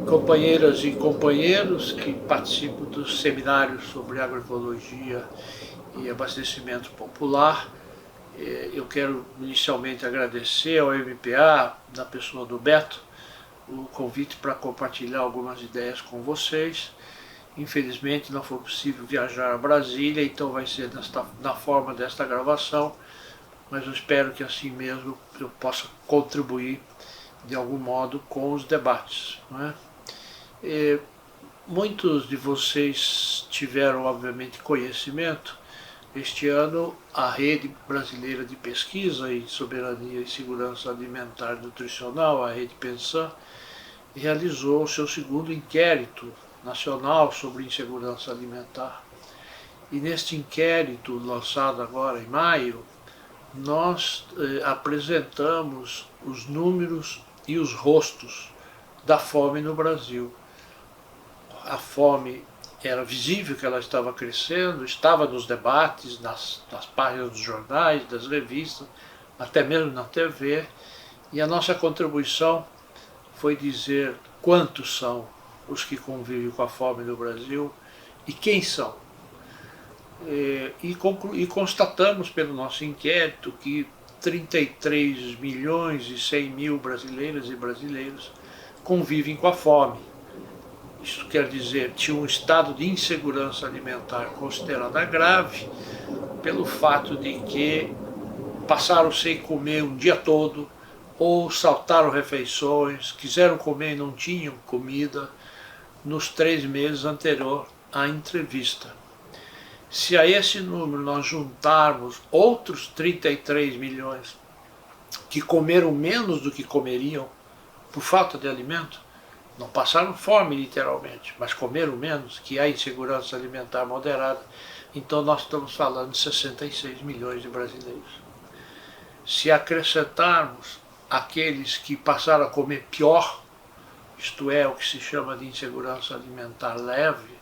companheiras e companheiros que participam dos seminários sobre agroecologia e abastecimento popular. Eu quero inicialmente agradecer ao MPA, na pessoa do Beto, o convite para compartilhar algumas ideias com vocês. Infelizmente não foi possível viajar a Brasília, então vai ser na forma desta gravação, mas eu espero que assim mesmo eu possa contribuir de algum modo com os debates, não é? Muitos de vocês tiveram, obviamente, conhecimento. Este ano, a Rede Brasileira de Pesquisa em Soberania e Segurança Alimentar e Nutricional, a Rede Pensan, realizou o seu segundo inquérito nacional sobre insegurança alimentar. E neste inquérito, lançado agora em maio, nós apresentamos os números e os rostos da fome no Brasil. A fome era visível que ela estava crescendo, estava nos debates, nas páginas dos jornais, das revistas, até mesmo na TV, e a nossa contribuição foi dizer quantos são os que convivem com a fome no Brasil e quem são. E constatamos pelo nosso inquérito que 33 milhões e 100 mil brasileiras e brasileiros convivem com a fome. Isso quer dizer, tinha um estado de insegurança alimentar considerada grave pelo fato de que passaram sem comer um dia todo, ou saltaram refeições, quiseram comer e não tinham comida nos 3 meses anterior à entrevista. Se a esse número nós juntarmos outros 33 milhões que comeram menos do que comeriam por falta de alimento, não passaram fome literalmente, mas comeram menos, que há insegurança alimentar moderada, então nós estamos falando de 66 milhões de brasileiros. Se acrescentarmos aqueles que passaram a comer pior, isto é, o que se chama de insegurança alimentar leve,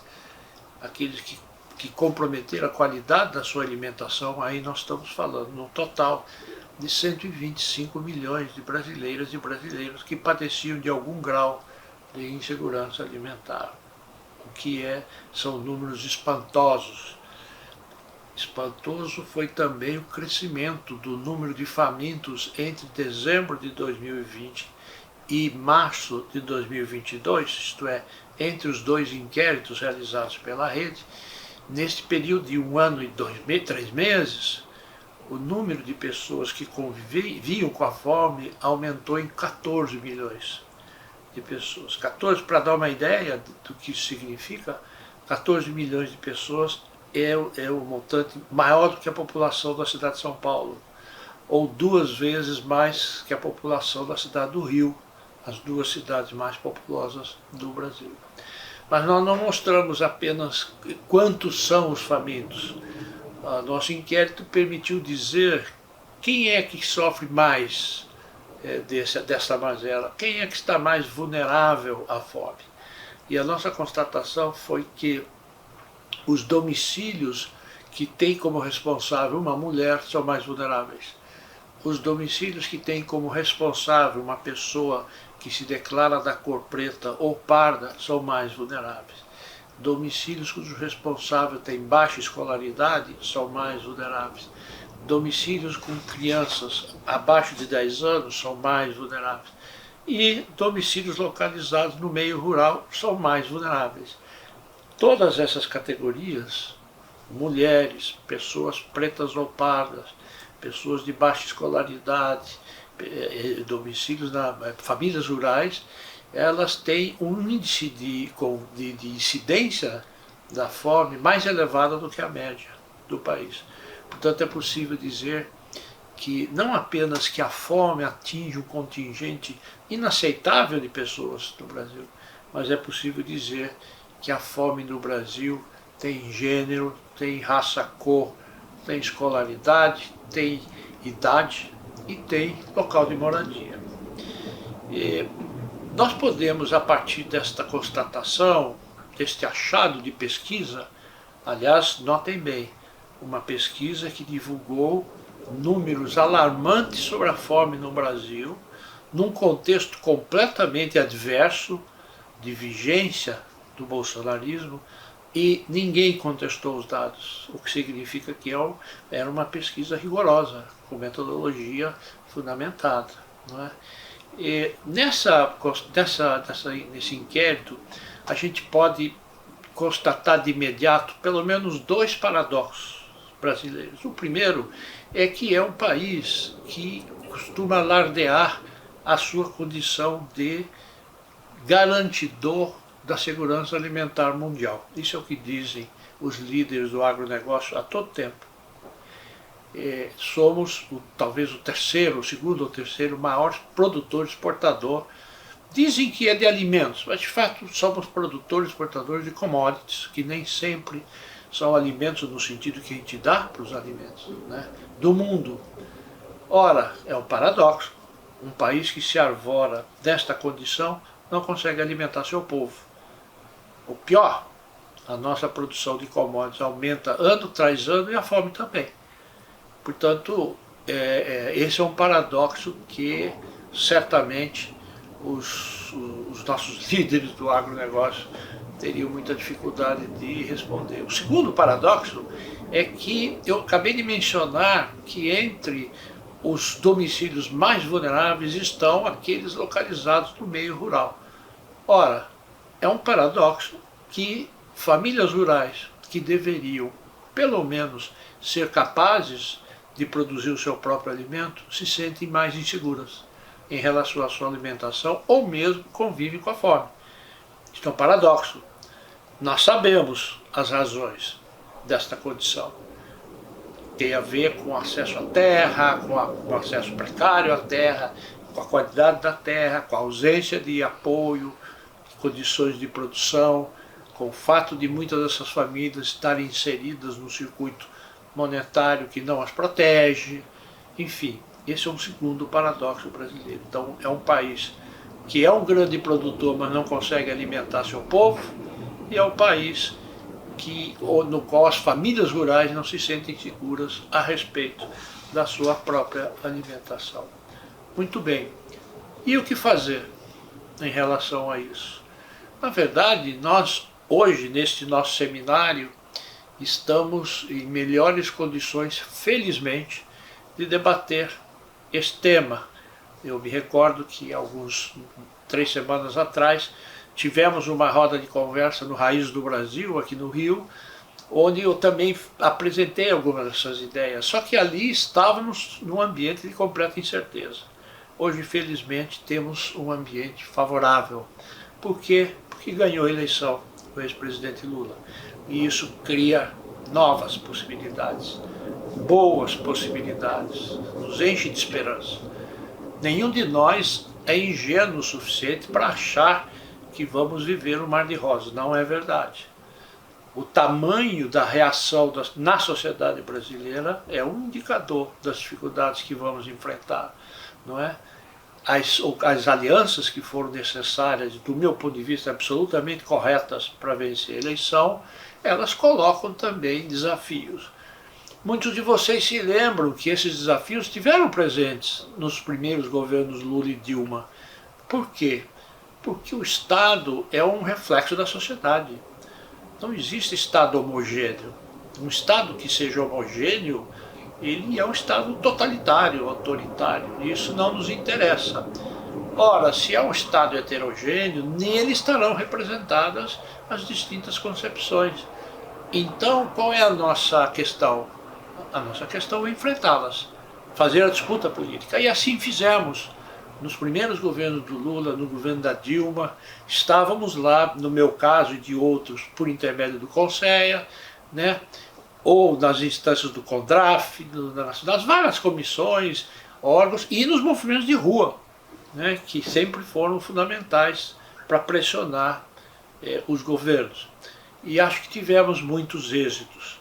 aqueles que comprometeram a qualidade da sua alimentação, aí nós estamos falando no total de 125 milhões de brasileiras e brasileiros que padeciam de algum grau de insegurança alimentar, o que são números espantosos. Espantoso foi também o crescimento do número de famintos entre dezembro de 2020 e março de 2022, isto é, entre os dois inquéritos realizados pela rede. Neste período de 1 ano e 3 meses, o número de pessoas que conviviam com a fome aumentou em 14 milhões de pessoas. 14, para dar uma ideia do que isso significa, 14 milhões de pessoas é o montante maior do que a população da cidade de São Paulo, ou 2 vezes mais que a população da cidade do Rio, as 2 cidades mais populosas do Brasil. Mas nós não mostramos apenas quantos são os famintos. Nosso inquérito permitiu dizer quem é que sofre mais dessa mazela, quem é que está mais vulnerável à fome. E a nossa constatação foi que os domicílios que têm como responsável uma mulher são mais vulneráveis. Os domicílios que têm como responsável uma pessoa que se declara da cor preta ou parda são mais vulneráveis. Domicílios cujo responsável tem baixa escolaridade são mais vulneráveis. Domicílios com crianças abaixo de 10 anos são mais vulneráveis. E domicílios localizados no meio rural são mais vulneráveis. Todas essas categorias, mulheres, pessoas pretas ou pardas, pessoas de baixa escolaridade, domicílios famílias rurais, elas têm um índice de incidência da fome mais elevado do que a média do país. Portanto, é possível dizer que não apenas que a fome atinge um contingente inaceitável de pessoas no Brasil, mas é possível dizer que a fome no Brasil tem gênero, tem raça, cor, tem escolaridade, tem idade e tem local de moradia. Nós podemos, a partir desta constatação, deste achado de pesquisa, aliás, notem bem, uma pesquisa que divulgou números alarmantes sobre a fome no Brasil, num contexto completamente adverso, de vigência do bolsonarismo e ninguém contestou os dados, o que significa que era uma pesquisa rigorosa, com metodologia fundamentada. Não é? E nesse inquérito, a gente pode constatar de imediato pelo menos dois paradoxos brasileiros. O primeiro é que é um país que costuma alardear a sua condição de garantidor da segurança alimentar mundial. Isso é o que dizem os líderes do agronegócio há todo tempo. Somos talvez o segundo ou terceiro maior produtor exportador. Dizem que é de alimentos, mas de fato somos produtores exportadores de commodities, que nem sempre são alimentos no sentido que a gente dá para os alimentos, né, do mundo. Ora, é um paradoxo. Um país que se arvora desta condição não consegue alimentar seu povo. O pior, a nossa produção de commodities aumenta ano tras ano e a fome também. Portanto, esse é um paradoxo que certamente os nossos líderes do agronegócio teriam muita dificuldade de responder. O segundo paradoxo é que eu acabei de mencionar que entre os domicílios mais vulneráveis estão aqueles localizados no meio rural. Ora, é um paradoxo que famílias rurais que deveriam, pelo menos, ser capazes de produzir o seu próprio alimento, se sentem mais inseguras em relação à sua alimentação ou mesmo convivem com a fome. Isso é um paradoxo. Nós sabemos as razões desta condição. Tem a ver com acesso à terra, com o acesso precário à terra, com a qualidade da terra, com a ausência de apoio, condições de produção, com o fato de muitas dessas famílias estarem inseridas no circuito monetário que não as protege. Enfim, esse é um segundo paradoxo brasileiro. Então, é um país que é um grande produtor, mas não consegue alimentar seu povo, e é um país no qual as famílias rurais não se sentem seguras a respeito da sua própria alimentação. Muito bem. E o que fazer em relação a isso? Na verdade, nós hoje, neste nosso seminário, estamos em melhores condições, felizmente, de debater este tema. Eu me recordo que 3 semanas atrás tivemos uma roda de conversa no Raiz do Brasil, aqui no Rio, onde eu também apresentei algumas dessas ideias, só que ali estávamos num ambiente de completa incerteza. Hoje, felizmente, temos um ambiente favorável. Por quê? Porque ganhou a eleição o ex-presidente Lula. E isso cria novas possibilidades, boas possibilidades, nos enche de esperança. Nenhum de nós é ingênuo o suficiente para achar que vamos viver um mar de rosas. Não é verdade. O tamanho da reação na sociedade brasileira é um indicador das dificuldades que vamos enfrentar, não é? As alianças que foram necessárias, do meu ponto de vista, absolutamente corretas para vencer a eleição, elas colocam também desafios. Muitos de vocês se lembram que esses desafios estiveram presentes nos primeiros governos Lula e Dilma. Por quê? Porque o Estado é um reflexo da sociedade. Não existe Estado homogêneo. Um Estado que seja homogêneo, ele é um Estado totalitário, autoritário, e isso não nos interessa. Ora, se é um Estado heterogêneo, nele estarão representadas as distintas concepções. Então, qual é a nossa questão? A nossa questão é enfrentá-las, fazer a disputa política. E assim fizemos. Nos primeiros governos do Lula, no governo da Dilma, estávamos lá, no meu caso e de outros, por intermédio do Conselho, né? Ou nas instâncias do CONDRAF, nas várias comissões, órgãos, e nos movimentos de rua, né, que sempre foram fundamentais para pressionar os governos. E acho que tivemos muitos êxitos.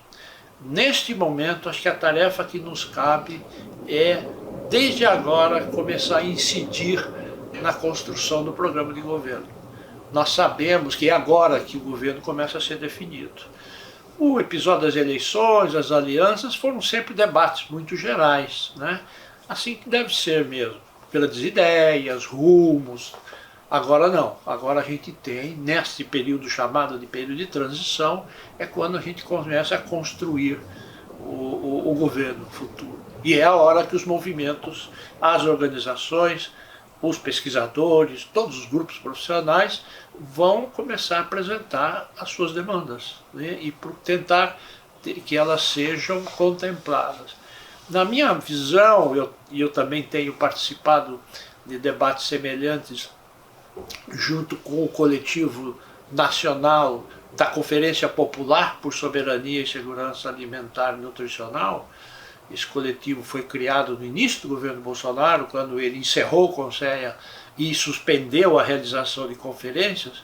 Neste momento, acho que a tarefa que nos cabe é, desde agora, começar a incidir na construção do programa de governo. Nós sabemos que é agora que o governo começa a ser definido. O episódio das eleições, as alianças, foram sempre debates muito gerais, né? Assim que deve ser mesmo, pelas ideias, rumos, Agora não, agora a gente tem, nesse período chamado de período de transição, é quando a gente começa a construir o governo futuro. E é a hora que os movimentos, as organizações, os pesquisadores, todos os grupos profissionais vão começar a apresentar as suas demandas, né, e tentar que elas sejam contempladas. Na minha visão, eu também tenho participado de debates semelhantes junto com o coletivo nacional da Conferência Popular por Soberania e Segurança Alimentar e Nutricional. Esse coletivo foi criado no início do governo Bolsonaro, quando ele encerrou o Conselho e suspendeu a realização de conferências.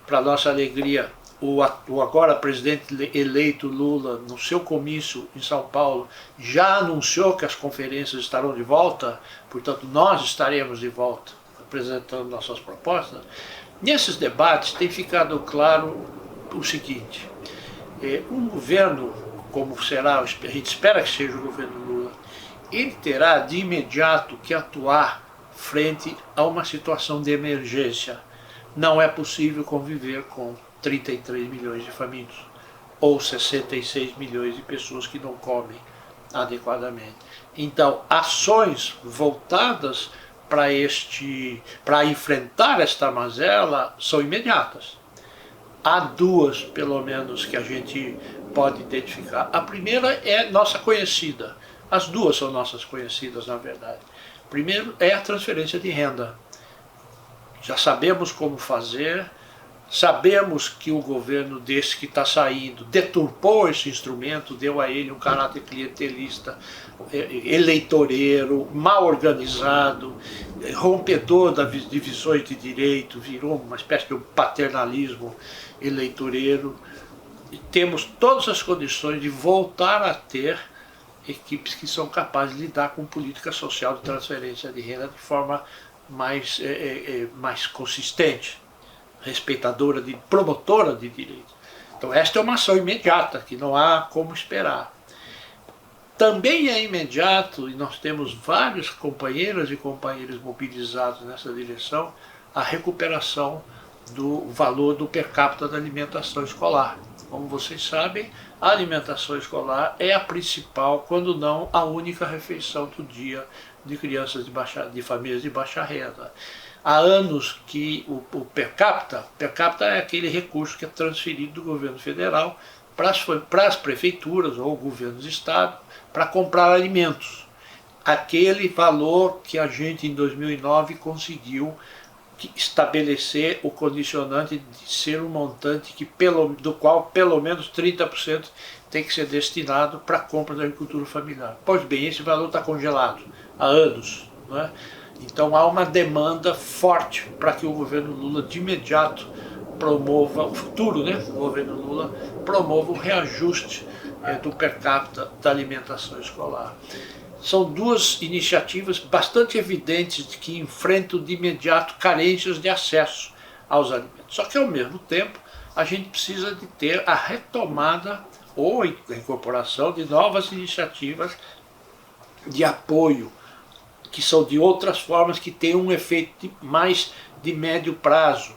Para nossa alegria, o agora presidente eleito Lula, no seu comício em São Paulo, já anunciou que as conferências estarão de volta, portanto nós estaremos de volta apresentando nossas propostas. Nesses debates tem ficado claro o seguinte: um governo como será, a gente espera que seja o governo Lula, ele terá de imediato que atuar frente a uma situação de emergência. Não é possível conviver com 33 milhões de famintos ou 66 milhões de pessoas que não comem adequadamente. Então, ações voltadas para enfrentar esta mazela são imediatas. Há duas, pelo menos, que a gente pode identificar. A primeira é nossa conhecida. As duas são nossas conhecidas, na verdade. Primeiro é a transferência de renda. Já sabemos como fazer, sabemos que o governo desse que está saindo deturpou esse instrumento, deu a ele um caráter clientelista, eleitoreiro, mal organizado, rompedor das divisões de direito, virou uma espécie de um paternalismo eleitoreiro. E temos todas as condições de voltar a ter equipes que são capazes de lidar com política social de transferência de renda de forma mais consistente, respeitadora, promotora de direitos. Então esta é uma ação imediata, que não há como esperar. Também é imediato, e nós temos vários companheiras e companheiros mobilizados nessa direção, a recuperação do valor do per capita da alimentação escolar. Como vocês sabem, a alimentação escolar é a principal, quando não a única refeição do dia de crianças de famílias de baixa renda. Há anos que o per capita é aquele recurso que é transferido do governo federal para as prefeituras ou governos de estado para comprar alimentos. Aquele valor que a gente em 2009 conseguiu estabelecer o condicionante de ser um montante do qual pelo menos 30% tem que ser destinado para a compra da agricultura familiar. Pois bem, esse valor está congelado há anos, não é? Então há uma demanda forte para que o governo Lula de imediato promova, o futuro, né, o governo Lula promova o reajuste do per capita da alimentação escolar. São duas iniciativas bastante evidentes de que enfrentam de imediato carências de acesso aos alimentos. Só que ao mesmo tempo a gente precisa de ter a retomada ou a incorporação de novas iniciativas de apoio, que são de outras formas, que têm um efeito mais de médio prazo,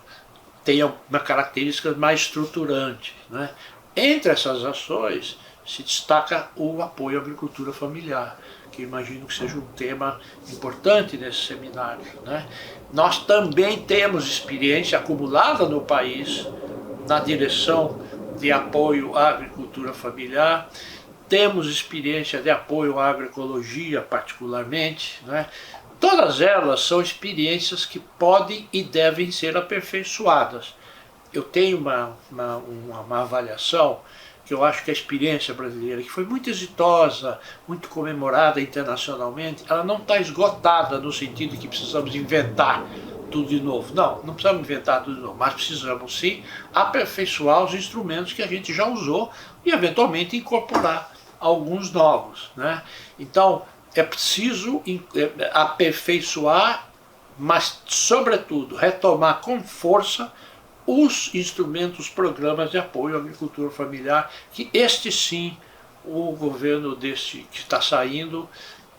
tenham uma característica mais estruturante, né? Entre essas ações se destaca o apoio à agricultura familiar, que imagino que seja um tema importante nesse seminário, né? Nós também temos experiência acumulada no país na direção de apoio à agricultura familiar, temos experiência de apoio à agroecologia particularmente, né? Todas elas são experiências que podem e devem ser aperfeiçoadas. Eu tenho uma avaliação que eu acho que a experiência brasileira, que foi muito exitosa, muito comemorada internacionalmente, ela não está esgotada no sentido de que precisamos inventar tudo de novo. Não precisamos inventar tudo de novo, mas precisamos sim aperfeiçoar os instrumentos que a gente já usou e eventualmente incorporar alguns novos, né? Então é preciso aperfeiçoar, mas sobretudo retomar com força os instrumentos, os programas de apoio à agricultura familiar, que este sim, o governo deste que está saindo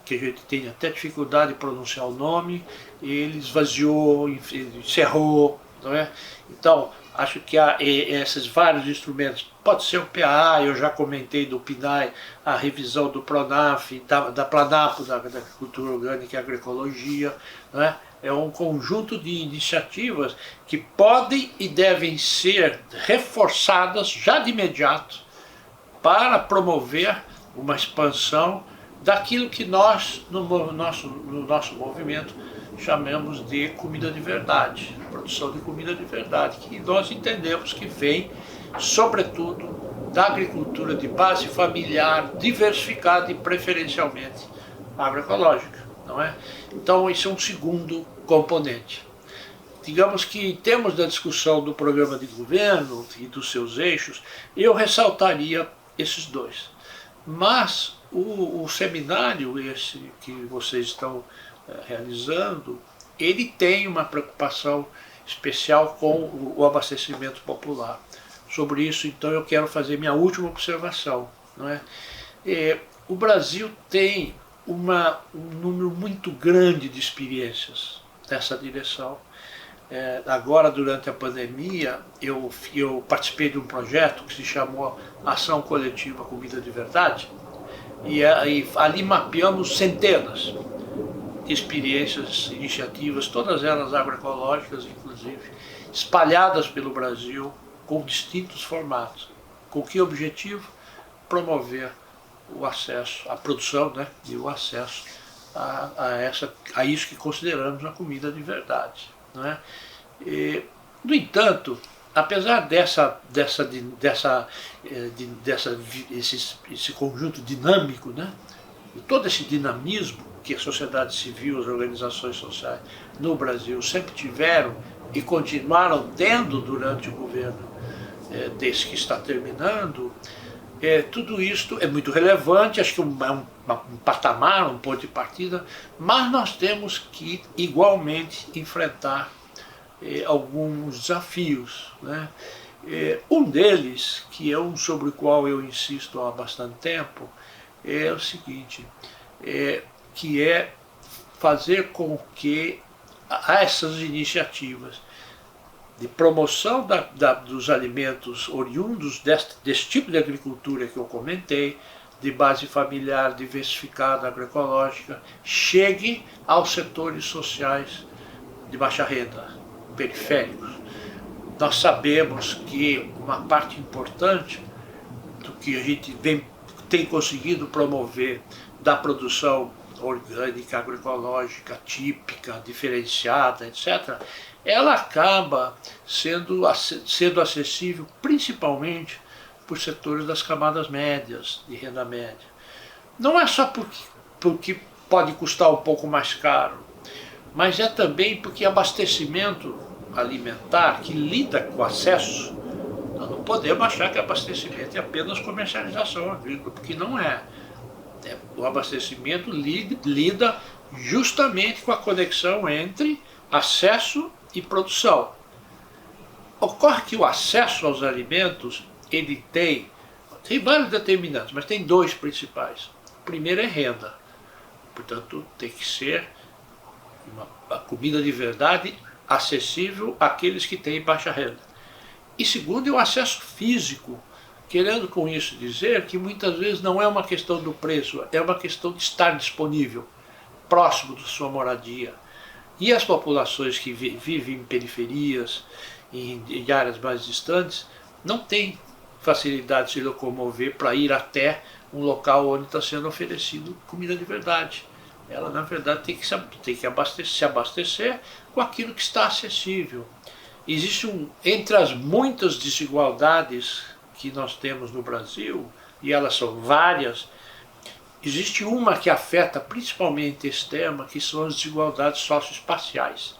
que a gente tem até dificuldade de pronunciar o nome, ele esvaziou, encerrou, não é? Então, acho que há esses vários instrumentos, pode ser o PAA, eu já comentei do PNAE, a revisão do PRONAF, da PLANAPO, da Agricultura Orgânica e Agroecologia, não é? É um conjunto de iniciativas que podem e devem ser reforçadas já de imediato para promover uma expansão daquilo que nós, no nosso movimento, chamamos de comida de verdade, produção de comida de verdade, que nós entendemos que vem, sobretudo, da agricultura de base familiar, diversificada e preferencialmente agroecológica, não é? Então, esse é um segundo componente. Digamos que, em termos da discussão do programa de governo e dos seus eixos, eu ressaltaria esses dois. Mas o seminário esse que vocês estão realizando, ele tem uma preocupação especial com o abastecimento popular. Sobre isso, então, eu quero fazer minha última observação, não é? O Brasil tem um número muito grande de experiências nessa direção. Agora, durante a pandemia, eu participei de um projeto que se chamou Ação Coletiva Comida de Verdade, e ali mapeamos centenas de experiências, iniciativas, todas elas agroecológicas, inclusive, espalhadas pelo Brasil, com distintos formatos. Com que objetivo? Promover o acesso, a produção, né, e o acesso a isso que consideramos a comida de verdade, não é? No entanto, apesar esse conjunto dinâmico, né, e todo esse dinamismo que a sociedade civil, as organizações sociais no Brasil sempre tiveram e continuaram tendo durante o governo desse que está terminando, tudo isto é muito relevante, acho que é um patamar, um ponto de partida, mas nós temos que igualmente enfrentar alguns desafios, né? Um deles, que é um sobre o qual eu insisto há bastante tempo, é o seguinte, que é fazer com que essas iniciativas de promoção dos alimentos oriundos desse tipo de agricultura que eu comentei, de base familiar, diversificada, agroecológica, chegue aos setores sociais de baixa renda, periféricos. Nós sabemos que uma parte importante do que a gente tem conseguido promover da produção orgânica, agroecológica, típica, diferenciada, etc., ela acaba sendo acessível principalmente por setores das camadas médias, de renda média. Não é só porque pode custar um pouco mais caro, mas é também porque abastecimento alimentar que lida com acesso, nós não podemos achar que abastecimento é apenas comercialização agrícola, porque não é. O abastecimento lida justamente com a conexão entre acesso e produção. Ocorre que o acesso aos alimentos, ele tem vários determinantes, mas tem dois principais. O primeiro é renda, portanto tem que ser uma comida de verdade acessível àqueles que têm baixa renda. E segundo é o acesso físico, querendo com isso dizer que muitas vezes não é uma questão do preço, é uma questão de estar disponível, próximo da sua moradia. E as populações que vivem em periferias, em áreas mais distantes, não têm facilidade de se locomover para ir até um local onde está sendo oferecido comida de verdade. Ela, na verdade, tem que se abastecer com aquilo que está acessível. Existe entre as muitas desigualdades que nós temos no Brasil, e elas são várias, existe uma que afeta principalmente esse tema, que são as desigualdades socioespaciais.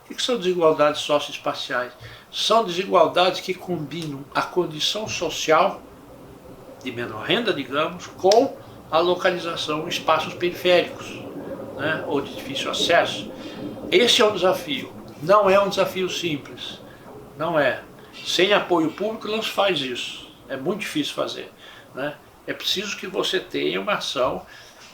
O que são desigualdades socioespaciais? São desigualdades que combinam a condição social de menor renda, digamos, com a localização em espaços periféricos, né, ou de difícil acesso. Esse é um desafio. Não é um desafio simples. Não é. Sem apoio público não se faz isso. É muito difícil fazer, né? É preciso que você tenha uma ação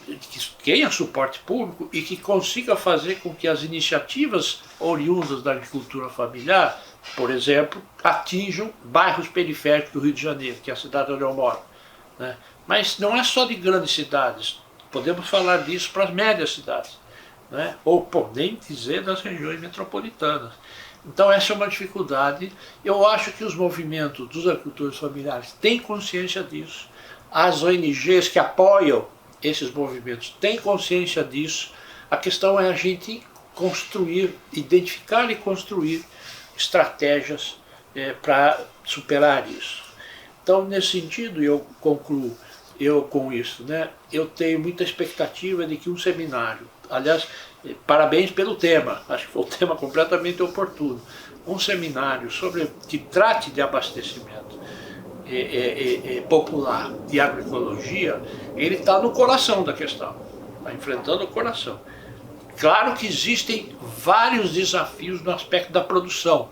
que tenha suporte público e que consiga fazer com que as iniciativas oriundas da agricultura familiar, por exemplo, atinjam bairros periféricos do Rio de Janeiro, que é a cidade onde eu moro, né? Mas não é só de grandes cidades, podemos falar disso para as médias cidades, né? Ou nem dizer das regiões metropolitanas. Então essa é uma dificuldade. Eu acho que os movimentos dos agricultores familiares têm consciência disso, as ONGs que apoiam esses movimentos têm consciência disso. A questão é a gente construir, identificar e construir estratégias para superar isso. Então, nesse sentido, eu concluo com isso, né? Eu tenho muita expectativa de que um seminário, aliás, parabéns pelo tema, acho que foi um tema completamente oportuno, um seminário que trate de abastecimento popular de agroecologia, ele está no coração da questão, está enfrentando o coração. Claro que existem vários desafios no aspecto da produção,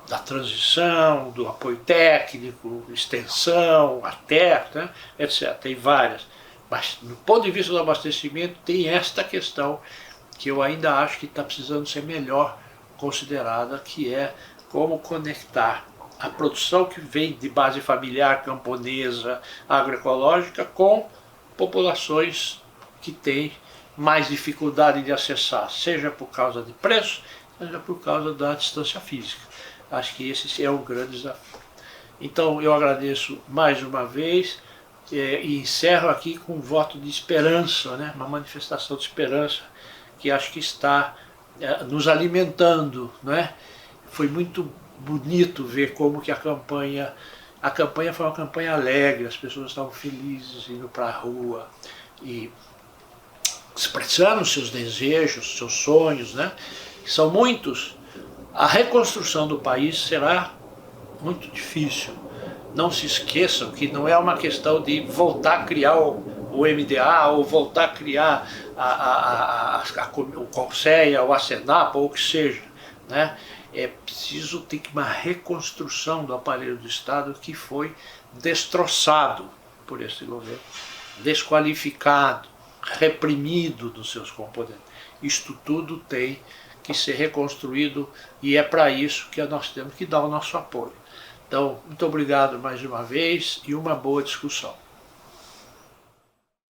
da transição, do apoio técnico, extensão, a terra, né, etc. Tem várias. Mas, do ponto de vista do abastecimento, tem esta questão que eu ainda acho que está precisando ser melhor considerada, que é como conectar a produção que vem de base familiar, camponesa, agroecológica, com populações que têm mais dificuldade de acessar, seja por causa de preço, seja por causa da distância física. Acho que esse é um grande desafio. Então eu agradeço mais uma vez e encerro aqui com um voto de esperança, né? Uma manifestação de esperança que acho que está nos alimentando, né? Foi muito bonito ver como que a campanha foi uma campanha alegre, as pessoas estavam felizes indo para a rua e expressando seus desejos, seus sonhos, né? Que são muitos. A reconstrução do país será muito difícil. Não se esqueçam que não é uma questão de voltar a criar o MDA ou voltar a criar o Conceia, o Asenap ou o que seja, né? É preciso ter uma reconstrução do aparelho do Estado que foi destroçado por esse governo, desqualificado, reprimido dos seus componentes. Isto tudo tem que ser reconstruído e é para isso que nós temos que dar o nosso apoio. Então, muito obrigado mais uma vez e uma boa discussão.